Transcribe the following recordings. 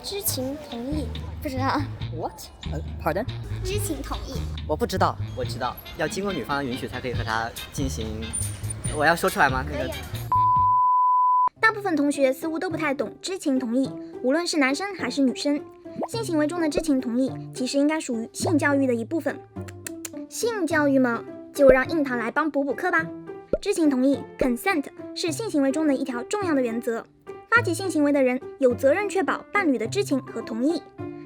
知情同意，不知道。What? Pardon? 知情同意，我不知道。我知道，要经过女方的允许才可以和他进行。我要说出来吗？可以。大部分同学似乎都不太懂知情同意，无论是男生还是女生，性行为中的知情同意其实应该属于性教育的一部分。性教育嘛，就让硬糖来帮补课吧。知情同意 （consent） 是性行为中的一条重要的原则。发起性行为的人有责任确保伴侣的知情和同意，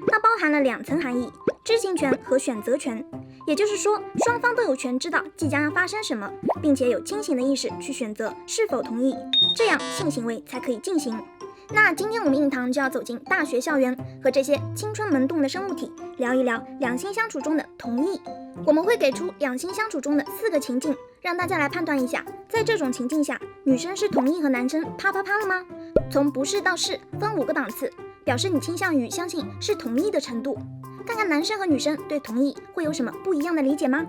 它包含了2层含义：知情权和选择权。也就是说，双方都有权知道即将要发生什么，并且有清醒的意识去选择是否同意，这样性行为才可以进行。那今天我们硬糖就要走进大学校园，和这些青春萌动的生物体聊一聊两性相处中的同意。我们会给出两性相处中的4个情境，让大家来判断一下，在这种情境下，女生是同意和男生啪啪啪了吗？从不是到是分5个档次，表示你倾向于相信是同意的程度。看看男生和女生对同意会有什么不一样的理解吗？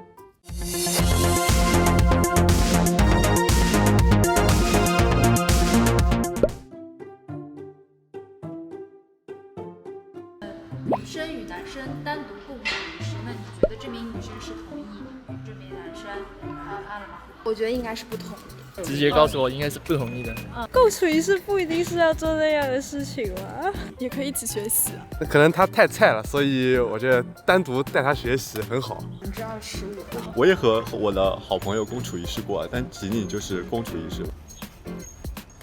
女生与男生单独共处一室，那你觉得这名女生是同意这名男生啪啪了吗？我觉得应该是不同意。直接告诉我应该是不同意的。共处一室不一定是要做那样的事情嘛，也可以一起学习。可能他太菜了，所以我觉得单独带他学习很好。25%吧。我也和我的好朋友共处一室过，但仅仅就是共处一室。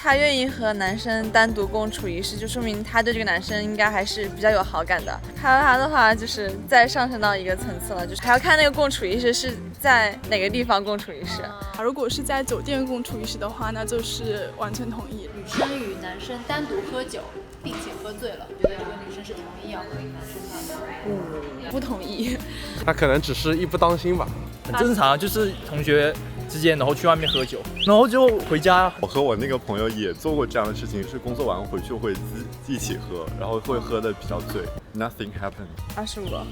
他愿意和男生单独共处一室，就说明他对这个男生应该还是比较有好感的。还有他的话，就是再上升到一个层次了，就是还要看那个共处一室是在哪个地方共处一室。如果是在酒店共处一室的话，那就是完全同意。女生与男生单独喝酒，并且喝醉了，觉得这个女生是同意要和一个男生干嘛？不同意。他可能只是一不当心吧。很正常，就是同学之间，然后去外面喝酒，然后就回家。我和我那个朋友也做过这样的事情，是工作完回去会一起喝，然后会喝得比较醉。Nothing happened。25。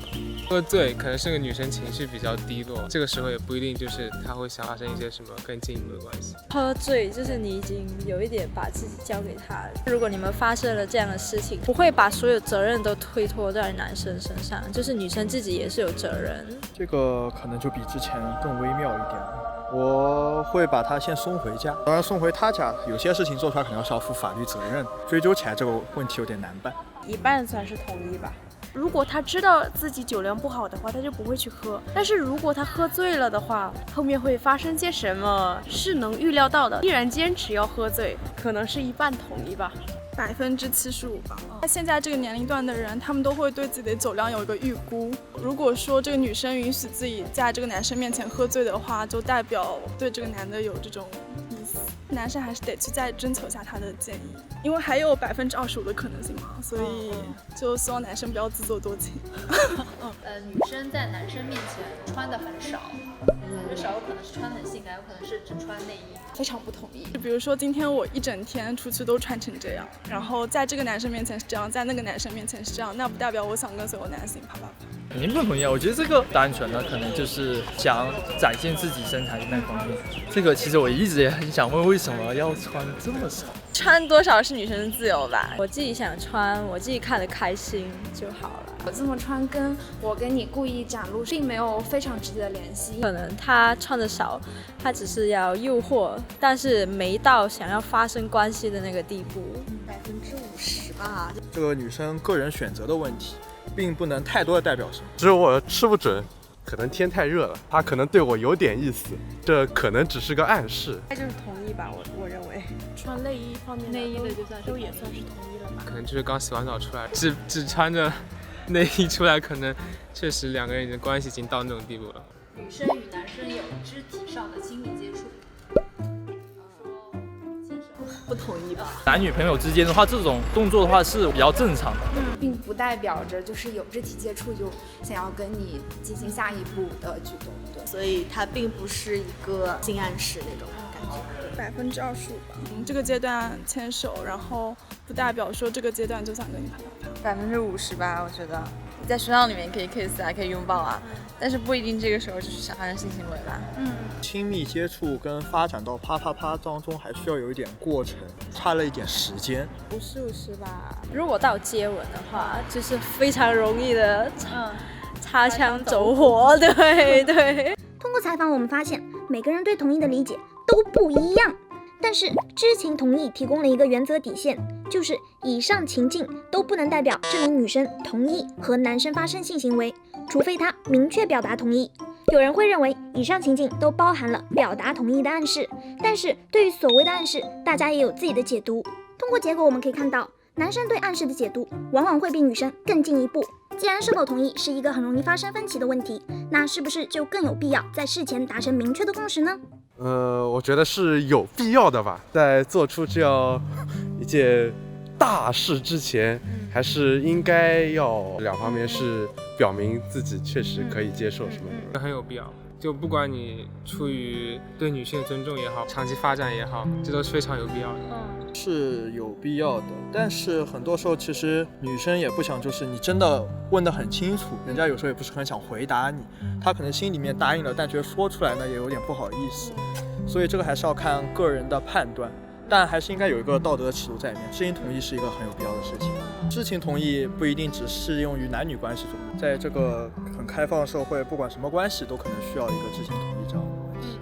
喝醉可能是个女生情绪比较低落，这个时候也不一定就是她会想发生一些什么更进一步的关系。喝醉就是你已经有一点把自己交给他了。如果你们发生了这样的事情，不会把所有责任都推脱在男生身上，就是女生自己也是有责任。这个可能就比之前更微妙一点。我会把他先送回家，当然送回他家，有些事情做出来可能是要负法律责任，追究起来这个问题有点难办。一半算是同意吧。如果他知道自己酒量不好的话，他就不会去喝。但是如果他喝醉了的话，后面会发生些什么是能预料到的。依然坚持要喝醉，可能是一半同意吧。75%吧。现在这个年龄段的人，他们都会对自己的酒量有一个预估。如果说这个女生允许自己在这个男生面前喝醉的话，就代表对这个男的有这种意思。男生还是得去再征求一下他的建议，因为还有25%的可能性嘛，所以就希望男生不要自作多情。女生在男生面前穿的很少，很少有可能是穿得很性感，有可能是只穿内衣。非常不同意。就比如说今天我一整天出去都穿成这样，然后在这个男生面前是这样，在那个男生面前是这样，那不代表我想跟所有男性啪啪啪。肯定不同意啊！我觉得这个单纯的可能就是想展现自己身材的那方面。这个其实我一直也很想问，为什么要穿这么少？穿多少是女生的自由吧，我自己想穿，我自己看得开心就好了。我这么穿跟我跟你故意展露并没有非常直接的联系。可能他穿的少，他只是要诱惑，但是没到想要发生关系的那个地步。50%吧。这个女生个人选择的问题，并不能太多的代表什么。只有我吃不准，可能天太热了，他可能对我有点意思，这可能只是个暗示。那就是同意吧，我认为。穿内衣方面，内衣的就算是都也算是同意了吧。可能就是刚洗完澡出来，只穿着内衣出来，可能确实2个人的关系已经到那种地步了。女生与男生有肢体上的亲密接触，不同意吧。男女朋友之间的话，这种动作的话是比较正常的。并不代表着就是有肢体接触就想要跟你进行下一步的举动，对。所以它并不是一个性暗示那种感觉。25%吧。这个阶段牵手，然后不代表说这个阶段就想跟你啪。50%吧，我觉得。在学校里面可以 kiss 啊，可以拥抱啊，但是不一定这个时候就是想发生性行为吧。亲密接触跟发展到啪啪啪当中还需要有一点过程，差了一点时间。50%吧。如果到接吻的话，就是非常容易的擦枪走火。对。通过采访，我们发现每个人对同意的理解都不一样。但是知情同意提供了一个原则底线，就是以上情境都不能代表这名女生同意和男生发生性行为，除非她明确表达同意。有人会认为以上情境都包含了表达同意的暗示，但是对于所谓的暗示，大家也有自己的解读。通过结果我们可以看到，男生对暗示的解读往往会比女生更进一步。既然是否同意是一个很容易发生分歧的问题，那是不是就更有必要在事前达成明确的共识呢？我觉得是有必要的吧。在做出这样一件大事之前，还是应该要两方面是表明自己确实可以接受什么的。很有必要。就不管你出于对女性的尊重也好，长期发展也好，这都是非常有必要的。是有必要的，但是很多时候其实女生也不想就是你真的问得很清楚，人家有时候也不是很想回答你，她可能心里面答应了，但觉得说出来呢也有点不好意思，所以这个还是要看个人的判断，但还是应该有一个道德的尺度在里面。知情同意是一个很有必要的事情，知情同意不一定只适用于男女关系中，在这个很开放的社会，不管什么关系都可能需要一个知情同意这样的关系。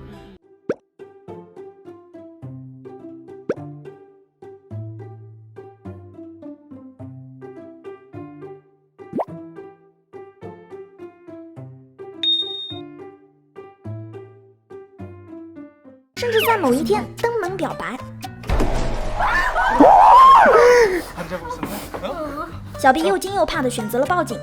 甚至在某一天登门表白。小 B 又惊又怕的选择了报警。